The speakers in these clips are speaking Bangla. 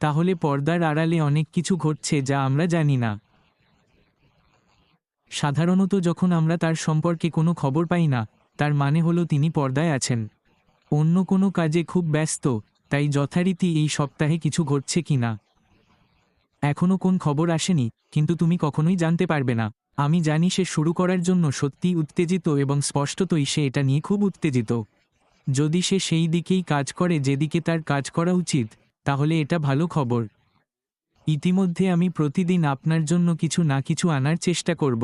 তাহলে পর্দার আড়ালে অনেক কিছু ঘটছে যা আমরা জানি না। সাধারণত যখন আমরা তার সম্পর্কে কোনো খবর পাই না, তার মানে হলো তিনি পর্দায় আছেন, অন্য কোনো কাজে খুব ব্যস্ত। তাই যথারীতি এই সপ্তাহে কিছু ঘটছে কিনা এখনও কোন খবর আসেনি, কিন্তু তুমি কখনোই জানতে পারবে না। আমি জানি সে শুরু করার জন্য সত্যিই উত্তেজিত এবং স্পষ্টতই সে এটা নিয়ে খুব উত্তেজিত। যদি সে সেই দিকেই কাজ করে যেদিকে তার কাজ করা উচিত, তাহলে এটা ভালো খবর। ইতিমধ্যে আমি প্রতিদিন আপনার জন্য কিছু না কিছু আনার চেষ্টা করব।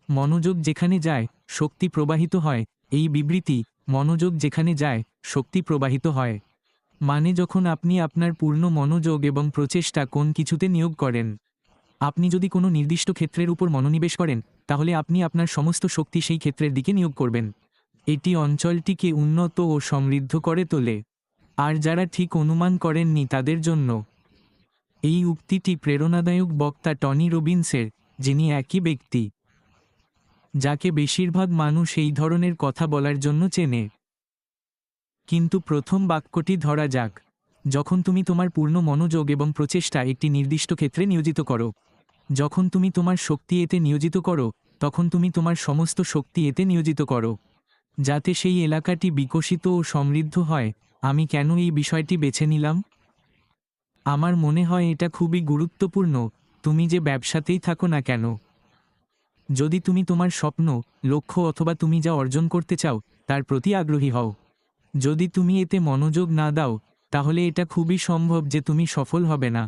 মনোযোগ যেখানে যায় শক্তি প্রবাহিত হয়। এই বিবৃতি, মনোযোগ যেখানে যায় শক্তি প্রবাহিত হয়, মানে যখন আপনি আপনার পূর্ণ মনোযোগ এবং প্রচেষ্টা কোন কিছুতে নিয়োগ করেন। আপনি যদি কোনো নির্দিষ্ট ক্ষেত্রের উপর মনোনিবেশ করেন, তাহলে আপনি আপনার সমস্ত শক্তি সেই ক্ষেত্রের দিকে নিয়োগ করবেন। এটি অঞ্চলটিকে উন্নত ও সমৃদ্ধ করে তোলে। আর যারা ঠিক অনুমান করেননি তাদের জন্য এই উক্তিটি প্রেরণাদায়ক বক্তা টনি রবিন্সের, যিনি একই ব্যক্তি যাকে বেশিরভাগ মানুষ এই ধরনের কথা বলার জন্য চেনে। কিন্তু প্রথম বাক্যটি ধরা যাক। যখন তুমি তোমার পূর্ণ মনোযোগ এবং প্রচেষ্টা একটি নির্দিষ্ট ক্ষেত্রে নিয়োজিত করো, যখন তুমি তোমার শক্তি এতে নিয়োজিত করো, তখন তুমি তোমার সমস্ত শক্তি এতে নিয়োজিত করো, যাতে সেই এলাকাটি বিকশিত ও সমৃদ্ধ হয়। আমি কেন এই বিষয়টি বেছে নিলাম? আমার মনে হয় এটা খুবই গুরুত্বপূর্ণ, তুমি যে ব্যবসাতেই থাকো না কেন। যদি তুমি তোমার স্বপ্ন, লক্ষ্য অথবা তুমি যা অর্জন করতে চাও তার প্রতি আগ্রহী হও, যদি তুমি এতে মনোযোগ না দাও, তাহলে এটা খুবই সম্ভব যে তুমি সফল হবে না।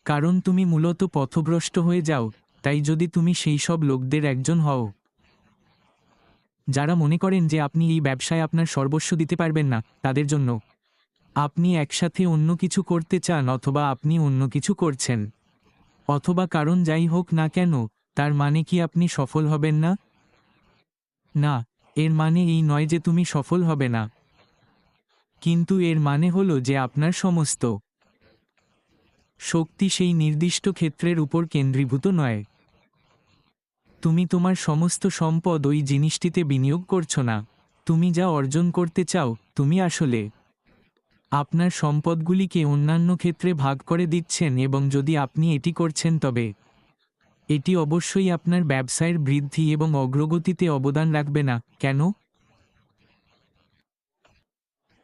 কারণ তুমি মূলত পথভ্রষ্ট হয়ে যাও। তাই যদি তুমি সেই সব লোকদের একজন হও যারা মনে করেন যে আপনি এই ব্যবসায় আপনার সর্বস্ব দিতে পারবেন না, তাদের জন্য আপনি একসাথে অন্য কিছু করতে চান, অথবা আপনি অন্য কিছু করছেন, অথবা কারণ যাই হোক না কেন, তার মানে কি আপনি সফল হবেন না? না, এর মানে এই নয় যে তুমি সফল হবে না, কিন্তু এর মানে হলো যে আপনার সমস্ত শক্তি সেই নির্দিষ্ট ক্ষেত্রের উপর কেন্দ্রীভূত নয়। তুমি তোমার সমস্ত সম্পদ ওই জিনিসটিতে বিনিয়োগ করছো না। তুমি যা অর্জন করতে চাও, তুমি আসলে আপনার সম্পদগুলিকে অন্যান্য ক্ষেত্রে ভাগ করে দিচ্ছেন, এবং যদি আপনি এটি করছেন তবে এটি অবশ্যই আপনার ব্যবসায়ের বৃদ্ধি এবং অগ্রগতিতে অবদান রাখবে না। কেন?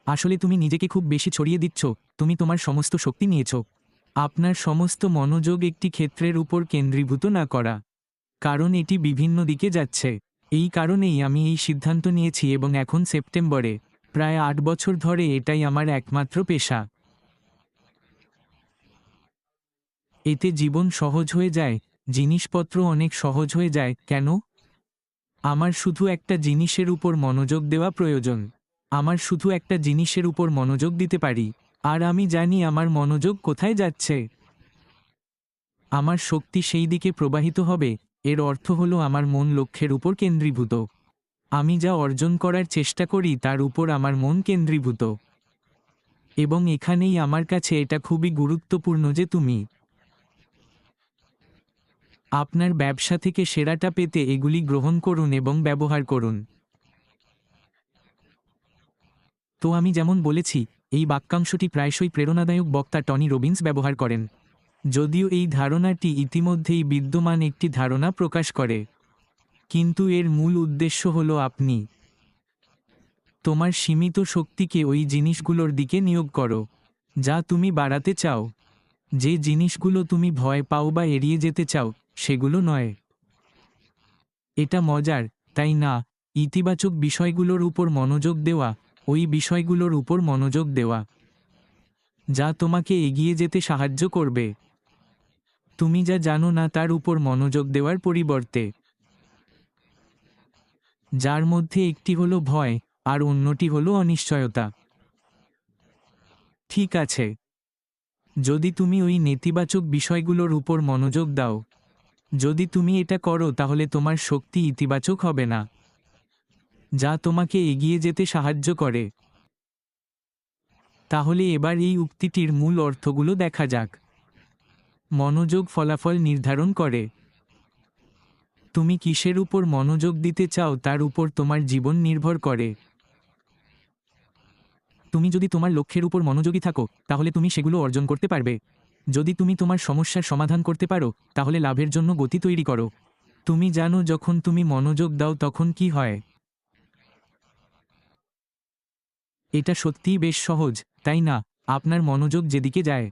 আসলে তুমি নিজেকে খুব বেশি ছড়িয়ে দিচ্ছ, তুমি তোমার সমস্ত শক্তি নিয়েছ। আপনার সমস্ত মনোযোগ একটি ক্ষেত্রের উপর কেন্দ্রীভূত না করা, কারণ এটি বিভিন্ন দিকে যাচ্ছে। এই কারণেই আমি এই সিদ্ধান্ত নিয়েছি এবং এখন সেপ্টেম্বরে প্রায় 8 বছর ধরে এটাই আমার একমাত্র পেশা। এতে জীবন সহজ হয়ে যায়, জিনিসপত্র অনেক সহজ হয়ে যায়। কেন? আমার শুধু একটা জিনিসের উপর মনোযোগ দেওয়া প্রয়োজন। আমার শুধু একটা জিনিসের উপর মনোযোগ দিতে পারি, আর আমি জানি আমার মনোযোগ কোথায় যাচ্ছে। আমার শক্তি সেই দিকে প্রবাহিত হবে। এর অর্থ হলো আমার মন লক্ষ্যের উপর কেন্দ্রীভূত। আমি যা অর্জন করার চেষ্টা করি তার উপর আমার মন কেন্দ্রীভূত। এবং এখানেই আমার কাছে এটা খুবই গুরুত্বপূর্ণ যে তুমি আপনার ব্যবসা থেকে সেরাটা পেতে এগুলি গ্রহণ করুন এবং ব্যবহার করুন। তো আমি যেমন বলেছি, এই বাক্যাংশটি প্রায়শই প্রেরণাদায়ক বক্তা টনি রবিন্স ব্যবহার করেন, যদিও এই ধারণাটি ইতিমধ্যেই বিদ্যমান একটি ধারণা প্রকাশ করে। কিন্তু এর মূল উদ্দেশ্য হল আপনি তোমার সীমিত শক্তিকে ওই জিনিসগুলোর দিকে নিয়োগ করো যা তুমি বাড়াতে চাও। যে জিনিসগুলো তুমি ভয় পাও বা এড়িয়ে যেতে চাও, সেগুলো নয়। এটা মজার, তাই না? ইতিবাচক বিষয়গুলোর উপর মনোযোগ দেওয়া, ওই বিষয়গুলোর উপর মনোযোগ দেওয়া যা তোমাকে এগিয়ে যেতে সাহায্য করবে। তুমি যা জানো না তার উপর মনোযোগ দেওয়ার পরিবর্তে, যার মধ্যে একটি হলো ভয় আর অন্যটি হলো অনিশ্চয়তা। ঠিক আছে, যদি তুমি ওই নেতিবাচক বিষয়গুলোর উপর মনোযোগ দাও, যদি তুমি এটা করো, তাহলে তোমার শক্তি ইতিবাচক হবে না, যা তোমাকে এগিয়ে যেতে সাহায্য করে। তাহলে এবার এই উক্তিটির মূল অর্থগুলো দেখা যাক। মনোযোগ ফলাফল নির্ধারণ করে। তুমি কিসের উপর মনোযোগ দিতে চাও তার উপর তোমার জীবন নির্ভর করে। তুমি যদি তোমার লক্ষ্যের উপর মনোযোগী থাকো তাহলে তুমি সেগুলো অর্জন করতে পারবে। যদি তুমি তোমার সমস্যার সমাধান করতে পারো তাহলে লাভের জন্য গতি তৈরি করো। তুমি জানো যখন তুমি মনোযোগ দাও তখন কি হয়? এটা সত্যিই বেশ সহজ, তাই না? আপনার মনোযোগ যেদিকে যায়,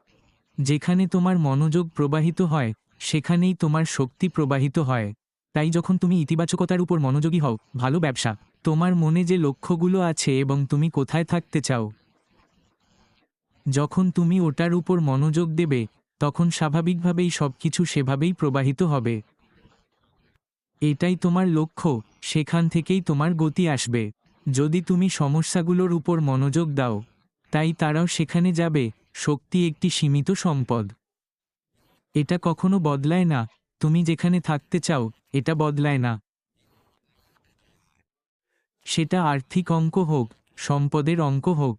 যেখানে তোমার মনোযোগ প্রবাহিত হয় সেখানেই তোমার শক্তি প্রবাহিত হয়। তাই যখন তুমি ইতিবাচকতার উপর মনোযোগী হও, ভালো ব্যবসা, তোমার মনে যে লক্ষ্যগুলো আছে এবং তুমি কোথায় থাকতে চাও, যখন তুমি ওটার উপর মনোযোগ দেবে তখন স্বাভাবিকভাবেই সবকিছু সেভাবেই প্রবাহিত হবে। এটাই তোমার লক্ষ্য, সেখান থেকেই তোমার গতি আসবে। যদি তুমি সমস্যাগুলোর উপর মনোযোগ দাও, তাই তারাও সেখানে যাবে। শক্তি একটি সীমিত সম্পদ। এটা কখনো বদলায় না। তুমি যেখানে থাকতে চাও এটা বদলায় না। সেটা আর্থিক অঙ্ক হোক, সম্পদের অঙ্ক হোক,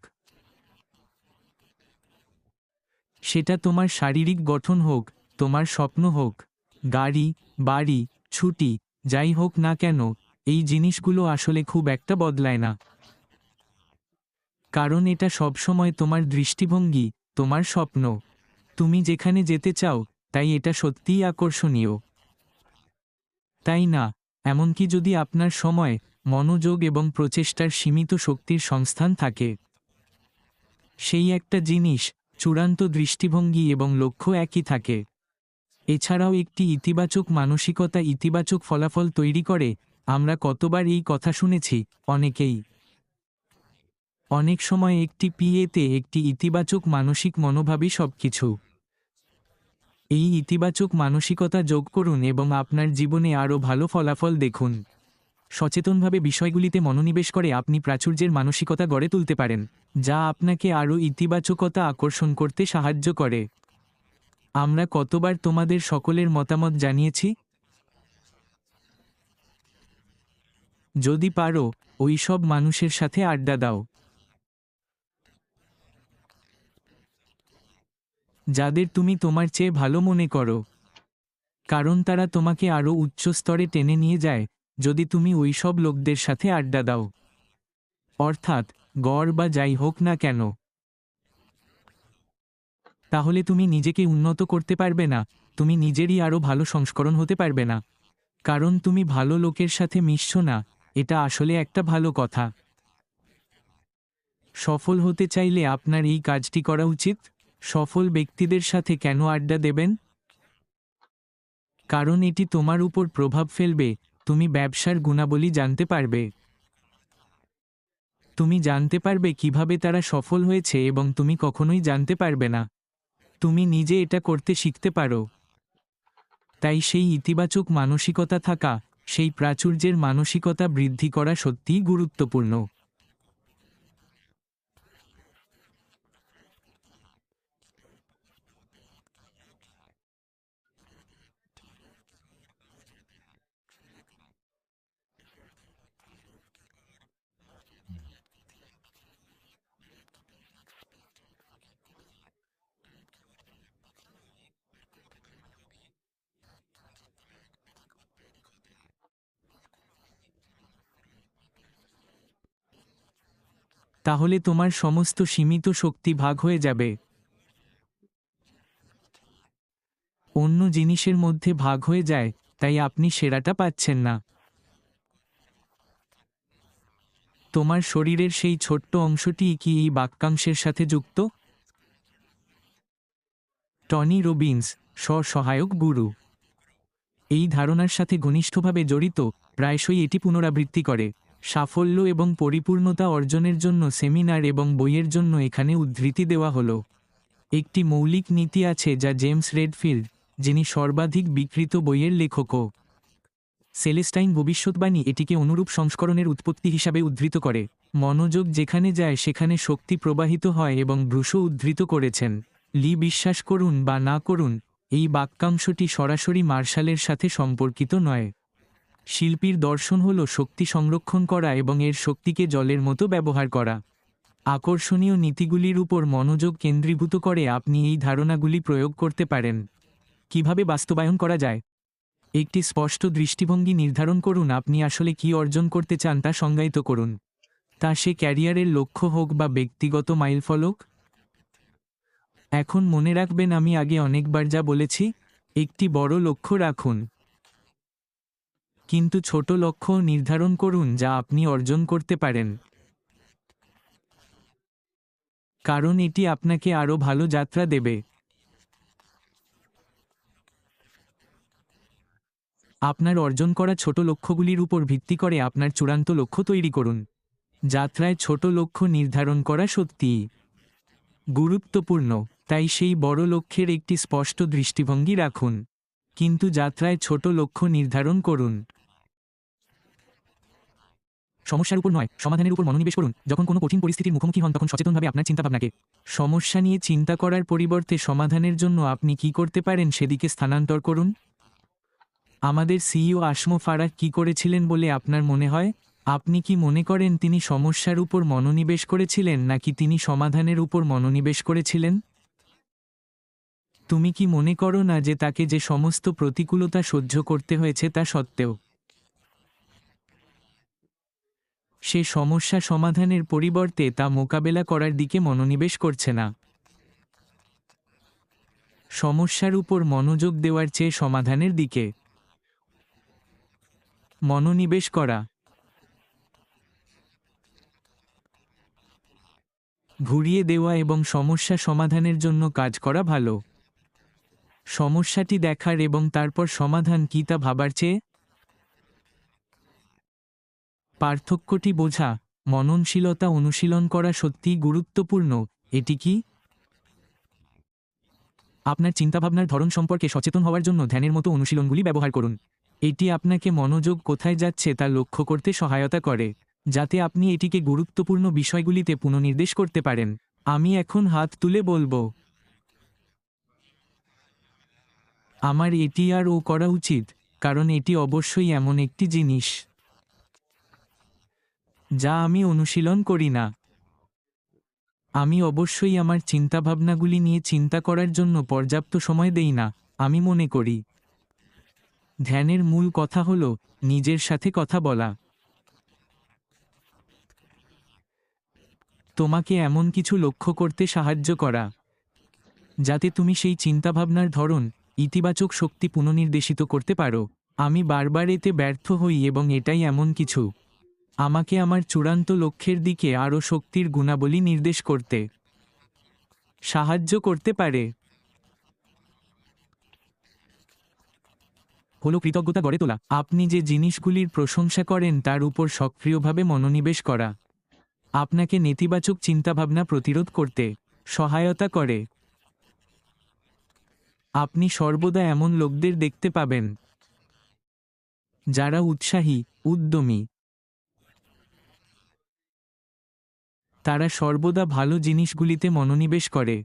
সেটা তোমার শারীরিক গঠন হোক, তোমার স্বপ্ন হোক, গাড়ি, বাড়ি, ছুটি, যাই হোক না কেন, এই জিনিসগুলো আসলে খুব একটা বদলায় না। কারণ এটা সবসময় তোমার দৃষ্টিভঙ্গি, তোমার স্বপ্ন। তুমি যেখানে যেতে চাও, তাই এটা সত্যিই আকর্ষণীয়, তাই না? এমনকি যদি আপনার সময়, মনোযোগ এবং প্রচেষ্টার সীমিত শক্তির সংস্থান থাকে, সেই একটা জিনিস, চূড়ান্ত দৃষ্টিভঙ্গি এবং লক্ষ্য একই থাকে। এছাড়াও একটি ইতিবাচক মানসিকতা ইতিবাচক ফলাফল তৈরি করে। আমরা কতবার এই কথা শুনেছি, অনেকেই। অনেক সময় একটি পিএতে একটি ইতিবাচক মানসিক মনোভাবই সবকিছু। এই ইতিবাচক মানসিকতা যোগ করুন এবং আপনার জীবনে আরও ভালো ফলাফল দেখুন। সচেতনভাবে বিষয়গুলিতে মনোনিবেশ করে আপনি প্রাচুর্যের মানসিকতা গড়ে তুলতে পারেন, যা আপনাকে আরও ইতিবাচকতা আকর্ষণ করতে সাহায্য করে। আমরা কতবার তোমাদের সকলের মতামত জানিয়েছি? যদি পারো, ওই সব মানুষের সাথে আড্ডা দাও, যাদের তুমি তোমার চেয়ে ভালো মনে করো, কারণ তারা তোমাকে আরও উচ্চ স্তরে টেনে নিয়ে যায় যদি তুমি ওই সব লোকদের সাথে আড্ডা দাও। অর্থাৎ, গড় বা যাই হোক না কেন, তাহলে তুমি নিজেকে উন্নত করতে পারবে না, তুমি নিজেরই আরও ভালো সংস্করণ হতে পারবে না। কারণ তুমি ভালো লোকের সাথে মিশছো না। এটা আসলে একটা ভালো কথা। সফল হতে চাইলে আপনার এই কাজটি করা উচিত। সফল ব্যক্তিদের সাথে কেন আড্ডা দেবেন? কারণ এটি তোমার উপর প্রভাব ফেলবে। তুমি ব্যবসার গুণাবলী জানতে পারবে। তুমি জানতে পারবে কিভাবে তারা সফল হয়েছে এবং তুমি কখনোই জানতে পারবে না। তুমি নিজে এটা করতে শিখতে পারো। তাই সেই ইতিবাচক মানসিকতা থাকা, সেই প্রাচুর্যের মানসিকতা বৃদ্ধি করা সত্যিই গুরুত্বপূর্ণ। তাহলে তোমার সমস্ত সীমিত শক্তি ভাগ হয়ে যাবে, অন্য জিনিসের মধ্যে ভাগ হয়ে যায়, তাই আপনি সেরাটা পাচ্ছেন না। তোমার শরীরের সেই ছোট্ট অংশটি কি এই বাক্যাংশের সাথে যুক্ত? টনি রবিন্স, স্ব-সহায়ক গুরু, এই ধারণার সাথে ঘনিষ্ঠভাবে জড়িত, প্রায়শই এটি পুনরাবৃত্তি করে। সাফল্য এবং পরিপূর্ণতা অর্জনের জন্য সেমিনার এবং বইয়ের জন্য এখানে উদ্ধৃতি দেওয়া হলো। একটি মৌলিক নীতি আছে যা জেমস রেডফিল্ড, যিনি সর্বাধিক বিক্রিত বইয়ের লেখকও, সেলেস্টাইন ভবিষ্যৎবাণী এটিকে অনুরূপ সংস্করণের উৎপত্তি হিসাবে উদ্ধৃত করে। মনোযোগ যেখানে যায় সেখানে শক্তি প্রবাহিত হয় এবং ব্রুশো উদ্ধৃত করেছেন। লি বিশ্বাস করুন বা না করুন, এই বাক্যাংশটি সরাসরি মার্শালের সাথে সম্পর্কিত নয়। শিল্পীর দর্শন হল শক্তি সংরক্ষণ করা এবং এর শক্তিকে জলের মতো ব্যবহার করা। আকর্ষণীয় নীতিগুলির উপর মনোযোগ কেন্দ্রীভূত করে আপনি এই ধারণাগুলি প্রয়োগ করতে পারেন। কিভাবে বাস্তবায়ন করা যায়? একটি স্পষ্ট দৃষ্টিভঙ্গি নির্ধারণ করুন। আপনি আসলে কী অর্জন করতে চান তা সংজ্ঞায়িত করুন। তা সে ক্যারিয়ারের লক্ষ্য হোক বা ব্যক্তিগত মাইলফলক। এখন মনে রাখবেন, আমি আগে অনেকবার যা বলেছি, একটি বড় লক্ষ্য রাখুন, কিন্তু ছোট লক্ষ্য নির্ধারণ করুন যা আপনি অর্জন করতে পারেন, কারণ এটি আপনাকে আরও ভালো যাত্রা দেবে। আপনার অর্জন করা ছোট লক্ষ্যগুলির উপর ভিত্তি করে আপনার চূড়ান্ত লক্ষ্য তৈরি করুন। যাত্রায় ছোট লক্ষ্য নির্ধারণ করা সত্যিই গুরুত্বপূর্ণ, তাই সেই বড় লক্ষ্যের একটি স্পষ্ট দৃষ্টিভঙ্গি রাখুন, কিন্তু যাত্রায় ছোট লক্ষ্য নির্ধারণ করুন। সমস্যার উপর নয়, সমাধানের উপর মনোনিবেশ করুন। যখন কোনো কঠিন পরিস্থিতির মুখোমুখি হন তখন সচেতনভাবে আপনার চিন্তাভাবনাকে সমস্যা নিয়ে চিন্তা করার পরিবর্তে সমাধানের জন্য আপনি কি করতে পারেন সেদিকে স্থানান্তর করুন। আমাদের সিইও আসমো ফারাহ কি করেছিলেন বলে আপনার মনে হয়? আপনি কি মনে করেন তিনি সমস্যার উপর মনোনিবেশ করেছিলেন নাকি তিনি সমাধানের উপর মনোনিবেশ করেছিলেন? তুমি কি মনে করো না যে তাকে যে সমস্ত প্রতিকূলতা সহ্য করতে হয়েছে তা সত্ত্বেও সে সমস্যা সমাধানের পরিবর্তে তা মোকাবেলা করার দিকে মনোনিবেশ করছে না? সমস্যার উপর মনোযোগ দেওয়ার চেয়ে সমাধানের দিকে মনোনিবেশ করা, ঘুরিয়ে দেওয়া এবং সমস্যা সমাধানের জন্য কাজ করা ভালো। সমস্যাটি দেখার এবং তারপর সমাধান কী তা ভাবার চেয়ে পার্থক্যটি বোঝা, মননশীলতা অনুশীলন করা সত্যিই গুরুত্বপূর্ণ। এটি কি? আপনার চিন্তাভাবনার ধরন সম্পর্কে সচেতন হওয়ার জন্য ধ্যানের মতো অনুশীলনগুলি ব্যবহার করুন। এটি আপনাকে মনোযোগ কোথায় যাচ্ছে তা লক্ষ্য করতে সহায়তা করে, যাতে আপনি এটিকে গুরুত্বপূর্ণ বিষয়গুলিতে পুনর্নির্দেশ করতে পারেন। আমি এখন হাত তুলে বলবো, আমার এটি আর ও করা উচিত, কারণ এটি অবশ্যই এমন একটি জিনিস যা আমি অনুশীলন করি না। আমি অবশ্যই আমার চিন্তাভাবনাগুলি নিয়ে চিন্তা করার জন্য পর্যাপ্ত সময় দেই না। আমি মনে করি ধ্যানের মূল কথা হল নিজের সাথে কথা বলা। তোমাকে এমন কিছু লক্ষ্য করতে সাহায্য করা যাতে তুমি সেই চিন্তাভাবনার ধরন, ইতিবাচক শক্তি পুনর্নির্দেশিত করতে পারো। আমি বারবার এতে ব্যর্থ হই এবং এটাই এমন কিছু আমাকে আমার চূড়ান্ত লক্ষ্যের দিকে আরও শক্তির গুণাবলী নির্দেশ করতে সাহায্য করতে পারে। হলো কৃতজ্ঞতা গড়ে তোলা। আপনি যে জিনিসগুলির প্রশংসা করেন তার উপর সক্রিয়ভাবে মনোনিবেশ করা আপনাকে নেতিবাচক চিন্তাভাবনা প্রতিরোধ করতে সহায়তা করে। আপনি সর্বদা এমন লোকদের দেখতে পাবেন যারা উৎসাহী, উদ্যমী। তারা সর্বদা ভালো জিনিসগুলিতে মনোনিবেশ করে।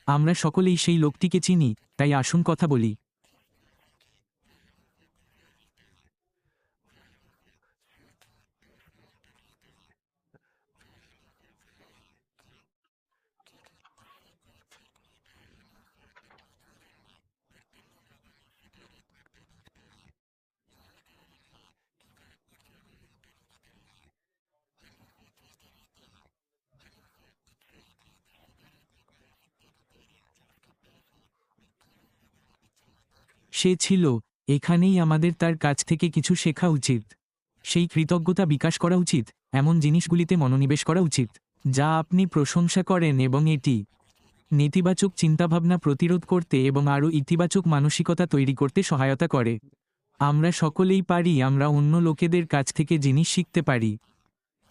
আমরা সকলেই সেই লোকটিকে চিনি, তাই আসুন কথা বলি। সে ছিল এখানেই, আমাদের তার কাছ থেকে কিছু শেখা উচিত। সেই কৃতজ্ঞতা বিকাশ করা উচিত, এমন জিনিসগুলিতে মনোনিবেশ করা উচিত যা আপনি প্রশংসা করেন, এবং এটি নেতিবাচক চিন্তাভাবনা প্রতিরোধ করতে এবং আরও ইতিবাচক মানসিকতা তৈরি করতে সহায়তা করে। আমরা সকলেই পারি, আমরা অন্য লোকেদের কাছ থেকে জিনিস শিখতে পারি।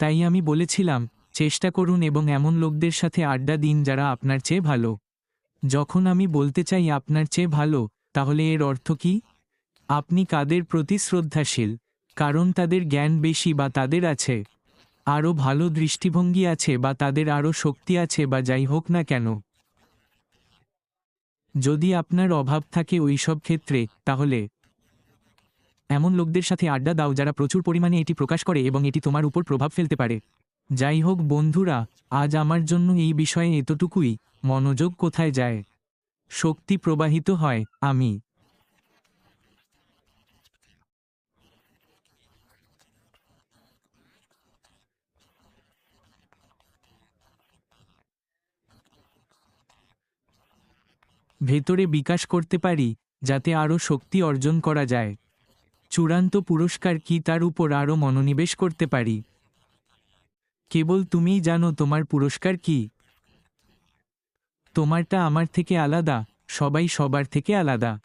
তাই আমি বলেছিলাম, চেষ্টা করুন এবং এমন লোকদের সাথে আড্ডা দিন যারা আপনার চেয়ে ভালো। যখন আমি বলতে চাই আপনার চেয়ে ভালো, তাহলে এর অর্থ কি? আপনি কাদের প্রতি শ্রদ্ধাশীল, কারণ তাদের জ্ঞান বেশি বা তাদের আছে আরও ভালো দৃষ্টিভঙ্গি আছে বা তাদের আরও শক্তি আছে বা যাই হোক না কেন। যদি আপনার অভাব থাকে ওই সব ক্ষেত্রে, তাহলে এমন লোকদের সাথে আড্ডা দাও যারা প্রচুর পরিমাণে এটি প্রকাশ করে এবং এটি তোমার উপর প্রভাব ফেলতে পারে। যাই হোক বন্ধুরা, আজ আমার জন্য এই বিষয়ে এতটুকুই। মনোযোগ কোথায় যায়, শক্তি প্রবাহিত হয়। আমি ভেতরে বিকাশ করতে পারি, যাতে আরও শক্তি অর্জন করা যায়। চূড়ান্ত পুরস্কার কি তার উপর আরও মনোনিবেশ করতে পারি। কেবল তুমিই জানো তোমার পুরস্কার কি। তোমারটা আমার থেকে আলাদা, সবাই সবার থেকে আলাদা।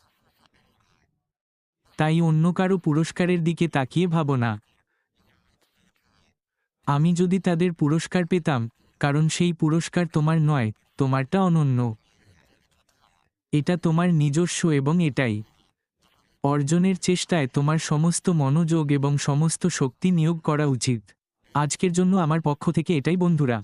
তাই অন্য কারো পুরস্কারের দিকে তাকিয়ে ভাবো না। আমি যদি তাদের পুরস্কার পেতাম, কারণ সেই পুরস্কার তোমার নয়, তোমারটা অনন্য। এটা তোমার নিজস্ব এবং এটাই অর্জনের চেষ্টায় তোমার সমস্ত মনোযোগ এবং সমস্ত শক্তি নিয়োগ করা উচিত। আজকের জন্য আমার পক্ষ থেকে এটাই বন্ধুরা।